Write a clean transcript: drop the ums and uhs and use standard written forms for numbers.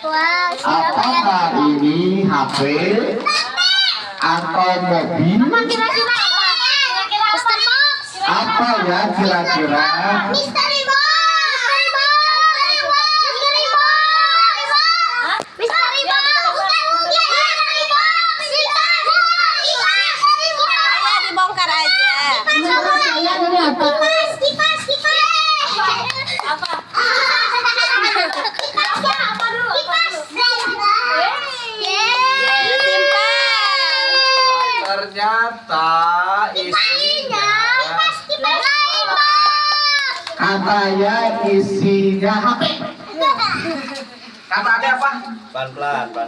Apakah ini HP atau mobil? Apa ya kira-kira? Dibongkar aja. Ternyata isinya Katanya isinya HP. kata ada apa? Pelan-pelan, pelan-pelan.